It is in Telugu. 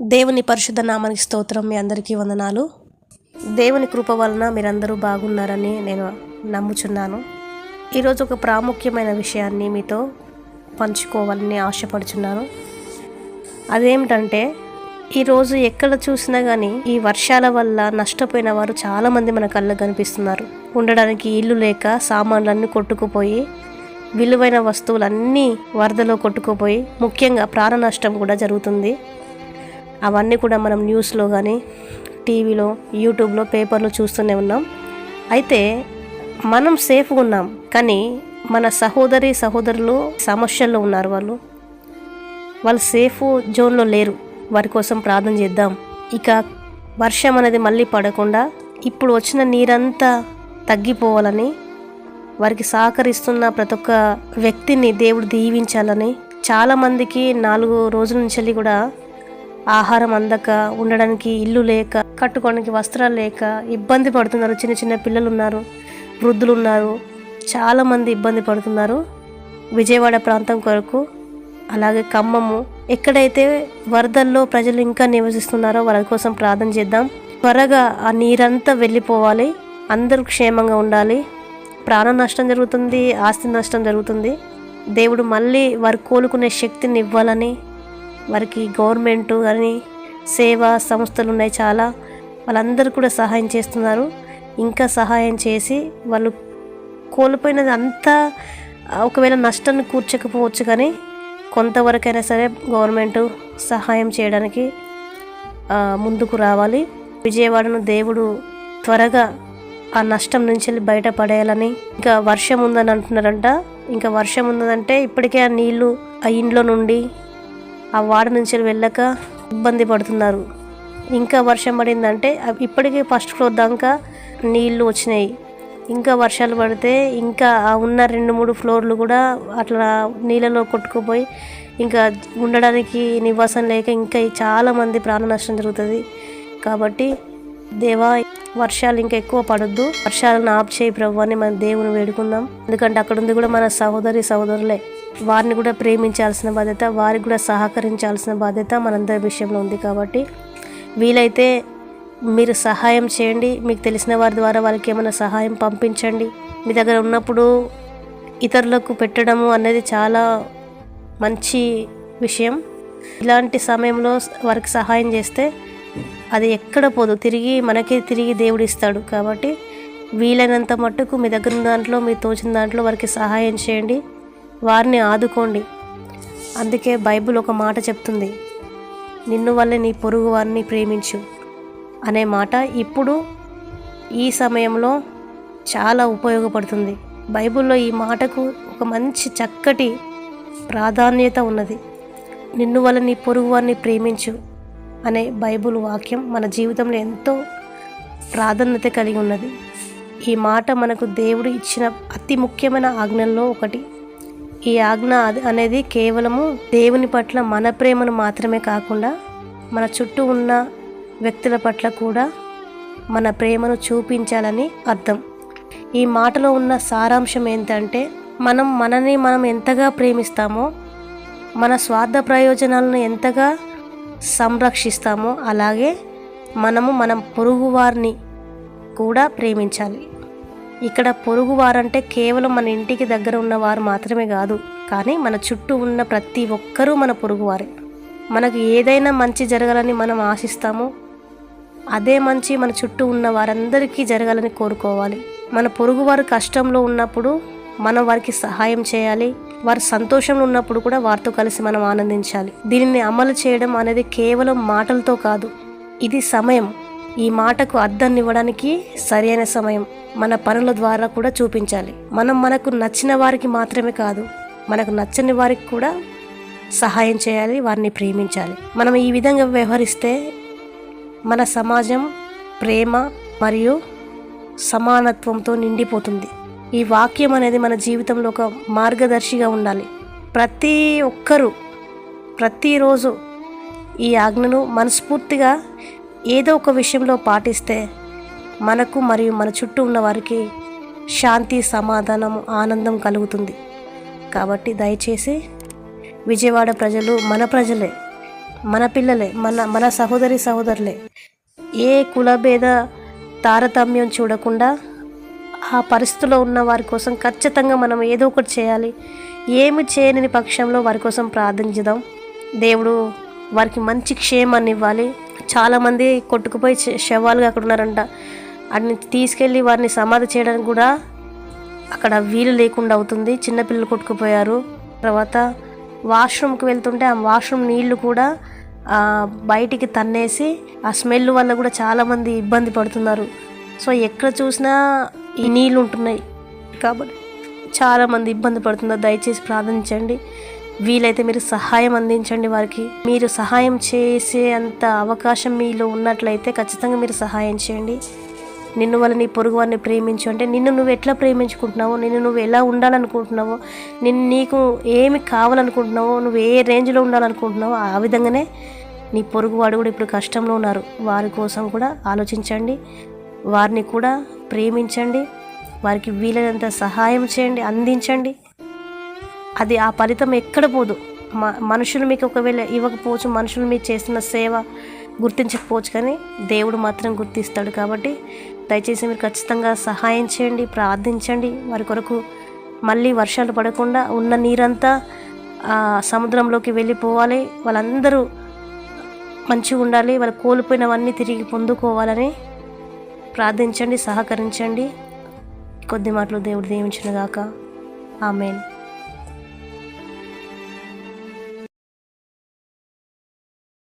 దేవుని పరిశుద్ధ నామానికి స్తోత్రం. మీ అందరికీ వందనాలు. దేవుని కృప వలన మీరందరూ బాగున్నారని నేను నమ్ముచున్నాను. ఈరోజు ఒక ప్రాముఖ్యమైన విషయాన్ని మీతో పంచుకోవాలని ఆశపడుచున్నాను. అదేమిటంటే, ఈరోజు ఎక్కడ చూసినా కానీ ఈ వర్షాల వల్ల నష్టపోయిన వారు చాలామంది మన కళ్ళకు కనిపిస్తున్నారు. ఉండడానికి ఇల్లు లేక సామాన్లన్నీ కొట్టుకుపోయి, విలువైన వస్తువులన్నీ వరదలో కొట్టుకుపోయి, ముఖ్యంగా ప్రాణ నష్టం కూడా జరుగుతుంది. అవన్నీ కూడా మనం న్యూస్లో కానీ, టీవీలో, యూట్యూబ్లో, పేపర్లో చూస్తూనే ఉన్నాం. అయితే మనం సేఫ్గా ఉన్నాం, కానీ మన సహోదరులు సమస్యల్లో ఉన్నారు. వాళ్ళు సేఫ్ జోన్లో లేరు. వారి కోసం ప్రార్థన చేద్దాం. ఇక వర్షం అనేది మళ్ళీ పడకుండా ఇప్పుడు వచ్చిన నీరంతా తగ్గిపోవాలని, వారికి సహకరిస్తున్న ప్రతి ఒక్క వ్యక్తిని దేవుడు దీవించాలని, చాలామందికి 4 రోజుల నుంచి కూడా ఆహారం అందక, ఉండడానికి ఇల్లు లేక, కట్టుకోవడానికి వస్త్రాలు లేక ఇబ్బంది పడుతున్నారు. చిన్న చిన్న పిల్లలు ఉన్నారు, వృద్ధులు ఉన్నారు, చాలామంది ఇబ్బంది పడుతున్నారు. విజయవాడ ప్రాంతం కొరకు, అలాగే ఖమ్మము, ఎక్కడైతే వరదల్లో ప్రజలు ఇంకా నివసిస్తున్నారో వాళ్ళ కోసం ప్రార్థన చేద్దాం. త్వరగా ఆ నీరంతా వెళ్ళిపోవాలి. అందరూ క్షేమంగా ఉండాలి. ప్రాణ నష్టం జరుగుతుంది, ఆస్తి నష్టం జరుగుతుంది. దేవుడు మళ్ళీ వారు కోలుకునే శక్తిని ఇవ్వాలని, వారికి గవర్నమెంట్ కానీ సేవా సంస్థలు ఉన్నాయి చాలా, వాళ్ళందరూ కూడా సహాయం చేస్తున్నారు. ఇంకా సహాయం చేసి వాళ్ళు కోల్పోయినది అంతా, ఒకవేళ నష్టాన్ని కూర్చకపోవచ్చు కానీ కొంతవరకైనా సరే గవర్నమెంట్ సహాయం చేయడానికి ముందుకు రావాలి. విజయవాడను దేవుడు త్వరగా ఆ నష్టం నుంచి బయటపడేయాలని. ఇంకా వర్షం ఉందని అంటున్నారంట. ఇంకా వర్షం ఉందంటే ఇప్పటికే ఆ నీళ్లు ఆ ఇంట్లో నుండి, ఆ వాడ నుంచి వెళ్ళక ఇబ్బంది పడుతున్నారు. ఇంకా వర్షం పడిందంటే ఇప్పటికే ఫస్ట్ ఫ్లోర్ దాకా నీళ్లు వచ్చినాయి. ఇంకా వర్షాలు పడితే ఇంకా ఉన్న 2-3 ఫ్లోర్లు కూడా అట్లా నీళ్ళలో కొట్టుకుపోయి, ఇంకా ఉండడానికి నివాసం లేక ఇంకా చాలామంది ప్రాణ నష్టం జరుగుతుంది. కాబట్టి దేవా, వర్షాలు ఇంకా ఎక్కువ పడొద్దు, వర్షాలను ఆపు చేయి ప్రభు అని మన దేవుని వేడుకుందాం. ఎందుకంటే అక్కడ ఉంది కూడా మన సహోదరులే. వారిని కూడా ప్రేమించాల్సిన బాధ్యత, వారికి కూడా సహకరించాల్సిన బాధ్యత మనందరి విషయంలో ఉంది. కాబట్టి వీలైతే మీరు సహాయం చేయండి. మీకు తెలిసిన వారి ద్వారా వాళ్ళకి ఏమైనా సహాయం పంపించండి. మీ దగ్గర ఉన్నప్పుడు ఇతరులకు పెట్టడము అనేది చాలా మంచి విషయం. ఇలాంటి సమయంలో వారికి సహాయం చేస్తే అది ఎక్కడ పోదు, మనకే తిరిగి దేవుడు ఇస్తాడు. కాబట్టి వీలైనంత మట్టుకు మీ దగ్గర ఉన్న దాంట్లో, మీ తోచిన దాంట్లో వారికి సహాయం చేయండి, వారిని ఆదుకోండి. అందుకే బైబిల్ ఒక మాట చెప్తుంది, నిన్ను వల్లే నీ పొరుగు వారిని ప్రేమించు అనే మాట ఇప్పుడు ఈ సమయంలో చాలా ఉపయోగపడుతుంది. బైబిల్లో ఈ మాటకు ఒక మంచి చక్కటి ప్రాధాన్యత ఉన్నది. నిన్ను వల్ల నీ పొరుగు వారిని ప్రేమించు అనే బైబిల్ వాక్యం మన జీవితంలో ఎంతో ప్రాధాన్యత కలిగి ఉన్నది. ఈ మాట మనకు దేవుడు ఇచ్చిన అతి ముఖ్యమైన ఆజ్ఞల్లో ఒకటి. ఈ ఆజ్ఞ అనేది కేవలము దేవుని పట్ల మన ప్రేమను మాత్రమే కాకుండా, మన చుట్టూ ఉన్న వ్యక్తుల పట్ల కూడా మన ప్రేమను చూపించాలని అర్థం. ఈ మాటలో ఉన్న సారాంశం ఏంటంటే, మనని మనం ఎంతగా ప్రేమిస్తామో, మన స్వార్థ ప్రయోజనాలను ఎంతగా సంరక్షిస్తామో, అలాగే మన పొరుగు వారిని కూడా ప్రేమించాలి. ఇక్కడ పొరుగువారంటే కేవలం మన ఇంటికి దగ్గర ఉన్నవారు మాత్రమే కాదు, కానీ మన చుట్టూ ఉన్న ప్రతి ఒక్కరూ మన పొరుగువారే. మనకు ఏదైనా మంచి జరగాలని మనం ఆశిస్తామో, అదే మంచి మన చుట్టూ ఉన్న వారందరికీ జరగాలని కోరుకోవాలి. మన పొరుగువారు కష్టంలో ఉన్నప్పుడు మనం వారికి సహాయం చేయాలి. వారు సంతోషంలో ఉన్నప్పుడు కూడా వారితో కలిసి మనం ఆనందించాలి. దీనిని అమలు చేయడం అనేది కేవలం మాటలతో కాదు, ఇది సమయం. ఈ మాటకు అర్థాన్ని ఇవ్వడానికి సరైన సమయం మన పనుల ద్వారా కూడా చూపించాలి. మనకు నచ్చిన వారికి మాత్రమే కాదు, మనకు నచ్చని వారికి కూడా సహాయం చేయాలి, వారిని ప్రేమించాలి. మనం ఈ విధంగా వ్యవహరిస్తే మన సమాజం ప్రేమ మరియు సమానత్వంతో నిండిపోతుంది. ఈ వాక్యం అనేది మన జీవితంలో ఒక మార్గదర్శిగా ఉండాలి. ప్రతి ఒక్కరూ ప్రతిరోజు ఈ ఆజ్ఞను మనస్ఫూర్తిగా ఏదో ఒక విషయంలో పాటిస్తే మనకు మరియు మన చుట్టూ ఉన్న వారికి శాంతి, సమాధానము, ఆనందం కలుగుతుంది. కాబట్టి దయచేసి విజయవాడ ప్రజలు మన ప్రజలే, మన పిల్లలే, మన సహోదరి సహోదరులే. ఏ కులభేద తారతమ్యం చూడకుండా ఆ పరిస్థితిలో ఉన్న వారి కోసం ఖచ్చితంగా మనం ఏదో ఒకటి చేయాలి. ఏమి చేయని పక్షంలో వారి కోసం ప్రార్థించుదాం. దేవుడు వారికి మంచి క్షేమాన్ని ఇవ్వాలి. చాలామంది కొట్టుకుపోయి శవాలుగా అక్కడ ఉన్నారంట. వాటిని తీసుకెళ్ళి వారిని సమాధి చేయడానికి కూడా అక్కడ వీలు లేకుండా అవుతుంది. చిన్నపిల్లలు కొట్టుకుపోయారు. తర్వాత వాష్రూమ్కి వెళ్తుంటే ఆ వాష్రూమ్ నీళ్లు కూడా బయటికి తన్నేసి ఆ స్మెల్ వల్ల కూడా చాలామంది ఇబ్బంది పడుతున్నారు. సో ఎక్కడ చూసినా ఈ నీళ్ళు ఉంటున్నాయి కాబట్టి చాలామంది ఇబ్బంది పడుతున్నారు. దయచేసి ప్రార్థించండి. వీలైతే మీరు సహాయం అందించండి వారికి. మీరు సహాయం చేసే అంత అవకాశం మీలో ఉన్నట్లయితే ఖచ్చితంగా మీరు సహాయం చేయండి. నిన్ను వల్ల నీ పొరుగు వారిని ప్రేమించు అంటే నిన్ను నువ్వు ఎట్లా ప్రేమించుకుంటున్నావో, నిన్ను నువ్వు ఎలా ఉండాలనుకుంటున్నావో, నీకు ఏమి కావాలనుకుంటున్నావో, నువ్వు ఏ రేంజ్లో ఉండాలనుకుంటున్నావో ఆ విధంగానే నీ పొరుగువాడు కూడా ఇప్పుడు కష్టంలో ఉన్నారు. వారి కోసం కూడా ఆలోచించండి. వారిని కూడా ప్రేమించండి. వారికి వీలైనంత సహాయం చేయండి, అందించండి. అది ఆ ఫలితం ఎక్కడ పోదు. మనుషులు మీకు ఒకవేళ ఇవ్వకపోవచ్చు, మనుషులు మీకు చేస్తున్న సేవ గుర్తించకపోవచ్చు, కానీ దేవుడు మాత్రం గుర్తిస్తాడు. కాబట్టి దయచేసి మీరు ఖచ్చితంగా సహాయం చేయండి, ప్రార్థించండి. వారి కొరకు మళ్ళీ వర్షాలు పడకుండా ఉన్న నీరంతా సముద్రంలోకి వెళ్ళిపోవాలి. వాళ్ళందరూ మంచిగా ఉండాలి. వాళ్ళు కోల్పోయినవన్నీ తిరిగి పొందుకోవాలని ప్రార్థించండి, సహకరించండి. కొద్ది మాటలు దేవుడు దీవించును గాక. ఆమేన్.